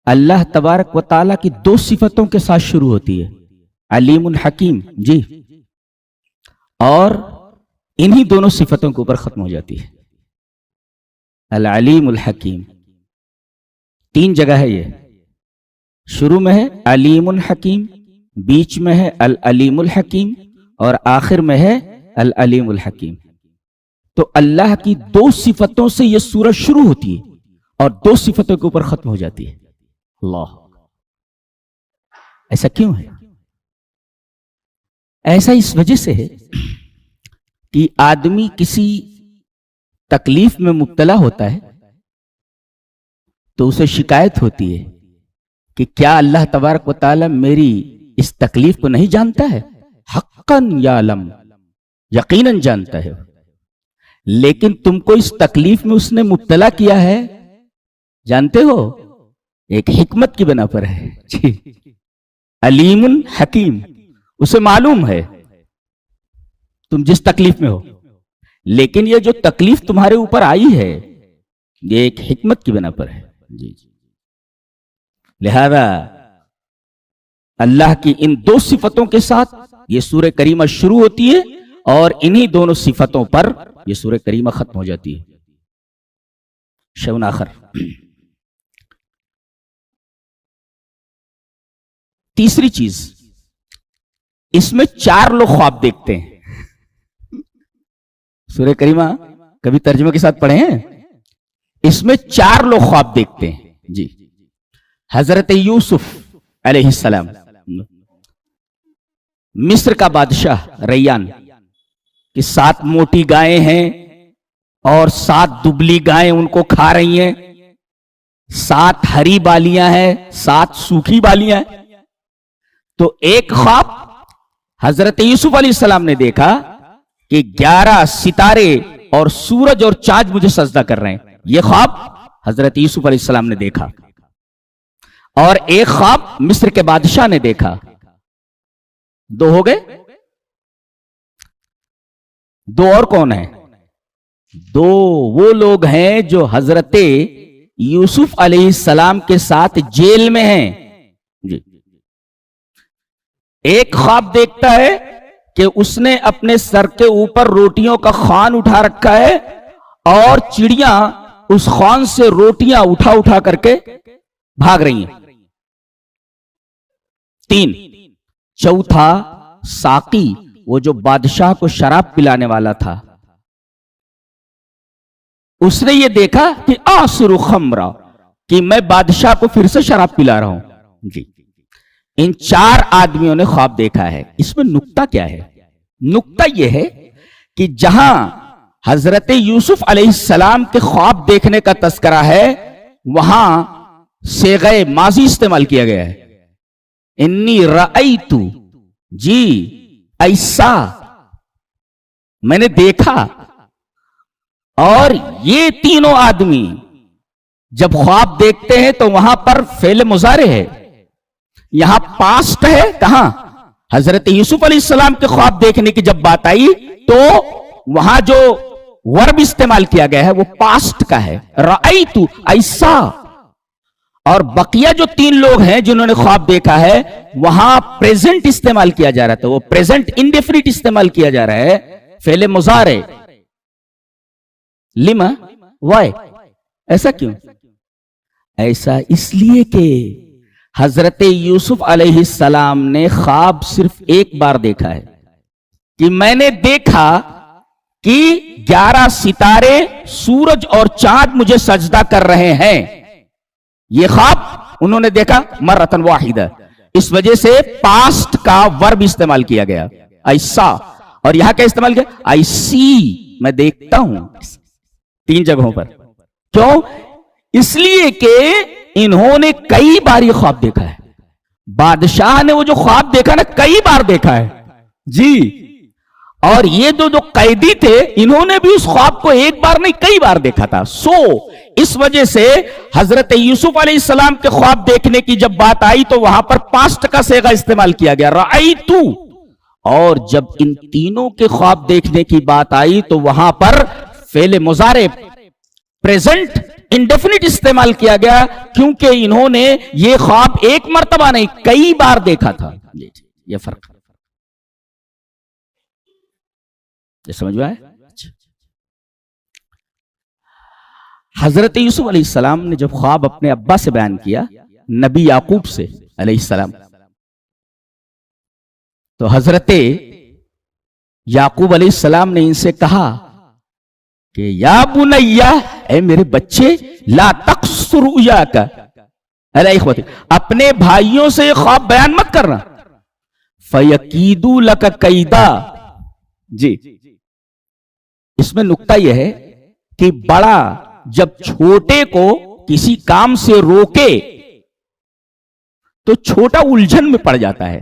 اللہ تبارک و تعالیٰ کی دو صفتوں کے ساتھ شروع ہوتی ہے، علیم الحکیم جی، اور انہی دونوں صفتوں کے اوپر ختم ہو جاتی ہے، العلیم الحکیم۔ تین جگہ ہے، یہ شروع میں ہے علیم الحکیم، بیچ میں ہے العلیم الحکیم، اور آخر میں ہے العلیم الحکیم۔ تو اللہ کی دو صفتوں سے یہ سورہ شروع ہوتی ہے اور دو صفتوں کے اوپر ختم ہو جاتی ہے۔ اللہ، ایسا کیوں ہے؟ ایسا اس وجہ سے ہے کہ آدمی کسی تکلیف میں مبتلا ہوتا ہے تو اسے شکایت ہوتی ہے کہ کیا اللہ تبارک و تعالی میری اس تکلیف کو نہیں جانتا ہے؟ حقاً یعلم، یقیناً جانتا ہے، لیکن تم کو اس تکلیف میں اس نے مبتلا کیا ہے، جانتے ہو؟ ایک حکمت کی بنا پر ہے جی، علیم حکیم، اسے معلوم ہے تم جس تکلیف میں ہو، لیکن یہ جو تکلیف تمہارے اوپر آئی ہے یہ ایک حکمت کی بنا پر ہے جی۔ لہذا اللہ کی ان دو صفتوں کے ساتھ یہ سورہ کریمہ شروع ہوتی ہے اور انہی دونوں صفتوں پر یہ سورہ کریمہ ختم ہو جاتی ہے۔ شیء آخر، تیسری چیز، اس میں چار لوگ خواب دیکھتے ہیں۔ سورہ کریمہ کبھی ترجمہ کے ساتھ پڑھے ہیں؟ اس میں چار لوگ خواب دیکھتے ہیں جی۔ حضرت یوسف علیہ السلام، مصر کا بادشاہ ریان کہ 7 موٹی گائیں ہیں اور 7 دبلی گائیں ان کو کھا رہی ہیں، 7 ہری بالیاں ہیں، 7 سوکھی بالیاں ہیں۔ تو ایک خواب حضرت یوسف علیہ السلام نے دیکھا کہ 11 ستارے اور سورج اور چاند مجھے سجدہ کر رہے ہیں، یہ خواب حضرت یوسف علیہ السلام نے دیکھا۔ اور ایک خواب مصر کے بادشاہ نے دیکھا۔ 2 ہو گئے، 2 اور کون ہیں؟ 2 وہ لوگ ہیں جو حضرت یوسف علیہ السلام کے ساتھ جیل میں ہیں جی۔ ایک خواب دیکھتا ہے کہ اس نے اپنے سر کے اوپر روٹیوں کا خوان اٹھا رکھا ہے اور چڑیاں اس خوان سے روٹیاں اٹھا اٹھا کر کے بھاگ رہی ہیں۔ 3، چوتھا ساقی، وہ جو بادشاہ کو شراب پلانے والا تھا، اس نے یہ دیکھا کہ آسر خمرا، کہ میں بادشاہ کو پھر سے شراب پلا رہا ہوں جی۔ ان 4 آدمیوں نے خواب دیکھا ہے۔ اس میں نکتہ کیا ہے؟ نکتہ یہ ہے کہ جہاں حضرت یوسف علیہ السلام کے خواب دیکھنے کا تذکرہ ہے وہاں صیغہ ماضی استعمال کیا گیا ہے، انی رأیت جی، ایسا میں نے دیکھا۔ اور یہ تینوں آدمی جب خواب دیکھتے ہیں تو وہاں پر فعل مضارع ہے، یہاں پاسٹ ہے۔ کہاں؟ حضرت یوسف علیہ السلام کے خواب دیکھنے کی جب بات آئی تو وہاں جو ورب استعمال کیا گیا ہے وہ پاسٹ کا ہے، رأیت ایسا۔ اور بقیہ جو 3 لوگ ہیں جنہوں نے خواب دیکھا ہے وہاں پریزنٹ استعمال کیا جا رہا تھا، وہ پریزنٹ انڈیفینٹ استعمال کیا جا رہا ہے، فعل مضارع۔ لما، وائی، ایسا کیوں؟ ایسا اس لیے کہ حضرت یوسف علیہ السلام نے خواب صرف ایک بار دیکھا ہے کہ میں نے دیکھا کہ 11 ستارے، سورج اور چاند مجھے سجدہ کر رہے ہیں۔ یہ خواب انہوں نے دیکھا مرتن واحدہ، اس وجہ سے پاسٹ کا ورب استعمال کیا گیا، ایسا۔ اور یہاں کیا استعمال کیا؟ آئی سی، میں دیکھتا ہوں، 3 جگہوں پر۔ کیوں؟ اس لیے کہ انہوں نے کئی بار یہ خواب دیکھا ہے، بادشاہ نے وہ جو خواب دیکھا نا کئی بار دیکھا ہے جی۔ اور یہ جو قیدی تھے انہوں نے بھی اس خواب کو ایک بار نہیں کئی بار دیکھا تھا۔ اس وجہ سے حضرت یوسف علیہ السلام کے خواب دیکھنے کی جب بات آئی تو وہاں پر پاسٹ کا صیغہ استعمال کیا گیا، رأیتو۔ اور جب ان تینوں کے خواب دیکھنے کی بات آئی تو وہاں پر فعل مضارع پریزنٹ इंडेफिनिट इस्तेमाल किया गया क्योंकि इन्होंने ये ख्वाब एक मर्तबा नहीं कई बार देखा था। ये फर्क ये समझ में आया? हजरत यूसुफ अलैहिस्सलाम ने जब ख्वाब अपने अब्बा से बयान किया, नबी याकूब से अलैहिस्सलाम, तो हजरत याकूब अलैहिस्सलाम ने इनसे कहा कि या बुनैया, ए मेरे बच्चे, ला तक़्सुर रुयाका अला इख्वती, अपने भाइयों से ख्वाब बयान मत करना, फयकीदू लका कैदा। जी, इसमें नुक्ता यह है कि बड़ा जब छोटे को किसी काम से रोके तो छोटा उलझन में पड़ जाता है।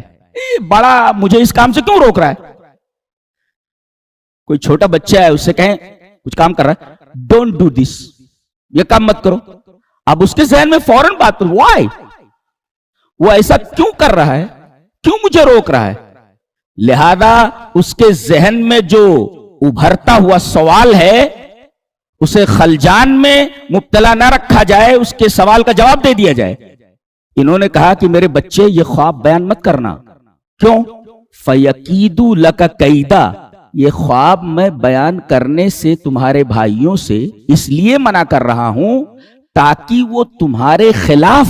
बड़ा मुझे इस काम से क्यों रोक रहा है? कोई छोटा बच्चा है, उससे कहें कुछ काम कर रहा है, डोंट डू दिस, ये काम मत करो, अब उसके जहन में फौरन बात करो, व्हाई, वो ऐसा क्यों कर रहा है, क्यों मुझे रोक रहा है? लिहाजा उसके जहन में जो उभरता हुआ सवाल है उसे खलजान में मुब्तला ना रखा जाए, उसके सवाल का जवाब दे दिया जाए। इन्होंने कहा कि मेरे बच्चे ये ख्वाब बयान मत करना। क्यों? फयकीदू लका कैदा, ये ख्वाब मैं बयान करने से तुम्हारे भाइयों से इसलिए मना कर रहा हूं ताकि वो तुम्हारे खिलाफ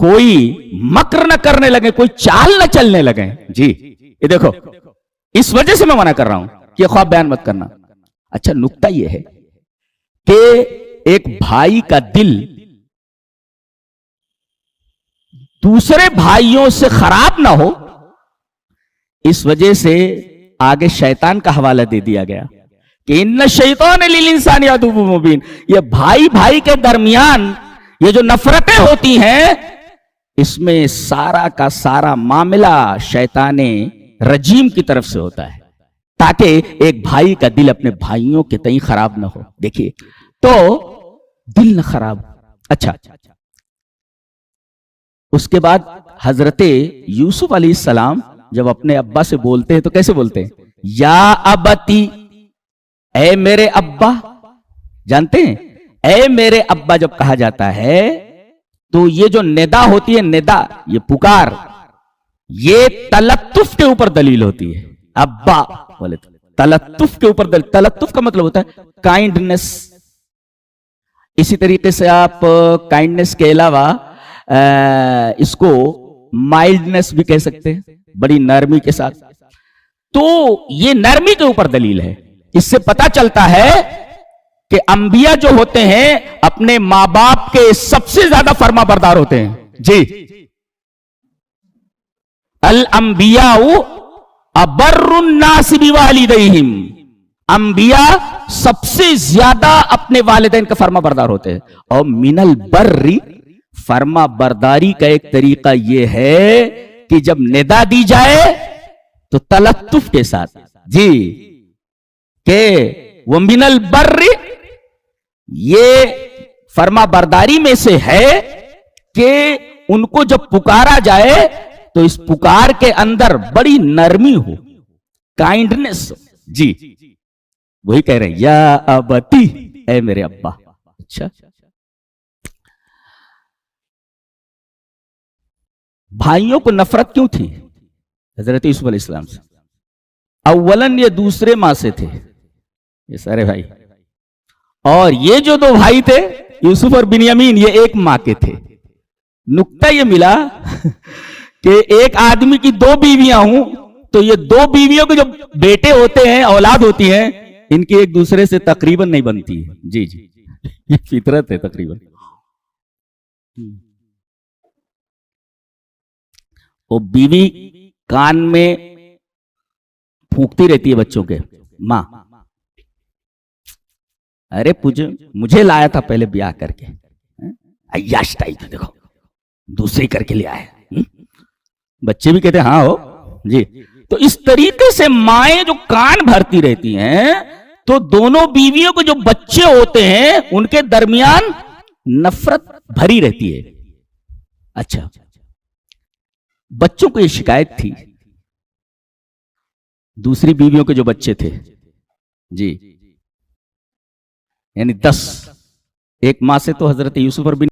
कोई मक्र न करने लगे, कोई चाल न चलने लगे। जी, ये देखो, इस वजह से मैं मना कर रहा हूं कि ख्वाब बयान मत करना। अच्छा, नुक्ता यह है कि एक भाई का दिल दूसरे भाइयों से खराब ना हो, इस वजह से आगे शैतान का हवाला दे दिया गया कि इन्ना शैतान लिल इंसानी अदुव्वुम मुबीन। ये भाई भाई के दरमियान ये जो नफरतें होती हैं, इसमें सारा का सारा मामला शैताने रजीम की तरफ से होता है ताकि एक भाई का दिल अपने भाइयों के तई खराब ना हो। देखिए, तो दिल न खराब। अच्छा, उसके बाद हजरते यूसुफ अलैहिस्सलाम जब अपने अब्बा से बोलते हैं तो कैसे बोलते हैं? या अबती, ए मेरे अब्बा। जानते हैं, ए मेरे अब्बा जब कहा जाता है तो ये जो निदा होती है, निदा, ये पुकार, ये तलत्तुफ के ऊपर दलील होती है। अब्बा बोले तलत्तुफ के ऊपर दलील। तलत्तुफ का मतलब होता है काइंडनेस। इसी तरीके से आप काइंडनेस के अलावा इसको माइल्डनेस भी कह सकते हैं, बड़ी नरमी के साथ। तो ये नरमी के ऊपर दलील है। इससे पता चलता है कि अंबिया जो होते हैं अपने मां बाप के सबसे ज्यादा फर्मा बरदार होते हैं। जी, अल अंबियाउ अबर्रुन्नास बिवालिदैहिम, अंबिया सबसे ज्यादा अपने वालिदैन का फर्मा बरदार होते हैं। और मिनल बर्री, फर्मा बरदारी का एक तरीका यह है कि जब निदा दी जाए तो तलत्तुफ के साथ, जी, के वो मिनल बर्री, ये फर्मा बरदारी में से है कि उनको जब पुकारा जाए तो इस पुकार के अंदर बड़ी नरमी हो, काइंडनेस हो। जी, वही कह रहे हैं, या अबती, ए मेरे अब्बा। अच्छा, भाइयों को नफरत क्यों थी हजरत यूसुफ अलैहिस्सलाम से? अव्वलन ये दूसरे मां से थे, ये सारे भाई, और ये जो दो भाई थे यूसुफ और बिन्यामीन, ये एक मां के थे। नुक्ता ये मिला कि एक आदमी की दो बीवियां हूं तो ये दो बीवियों के जो बेटे होते हैं, औलाद होती हैं, इनकी एक दूसरे से तकरीबन नहीं बनती है। जी जी, ये फितरत है तकरीबन। वो बीवी कान में फूंकती रहती है बच्चों के, मां, अरे मुझे लाया था पहले ब्याह करके, अय्याश टाइप, देखो दूसरी करके ले आया। बच्चे भी कहते हैं हाँ हो जी। तो इस तरीके से माएं जो कान भरती रहती हैं, तो दोनों बीवियों के जो बच्चे होते हैं उनके दरमियान नफरत भरी रहती है। अच्छा, बच्चों को ये शिकायत थी, दूसरी बीवियों के जो बच्चे थे, जी, यानी 10 ایک ماں سے تو حضرت یوسف اور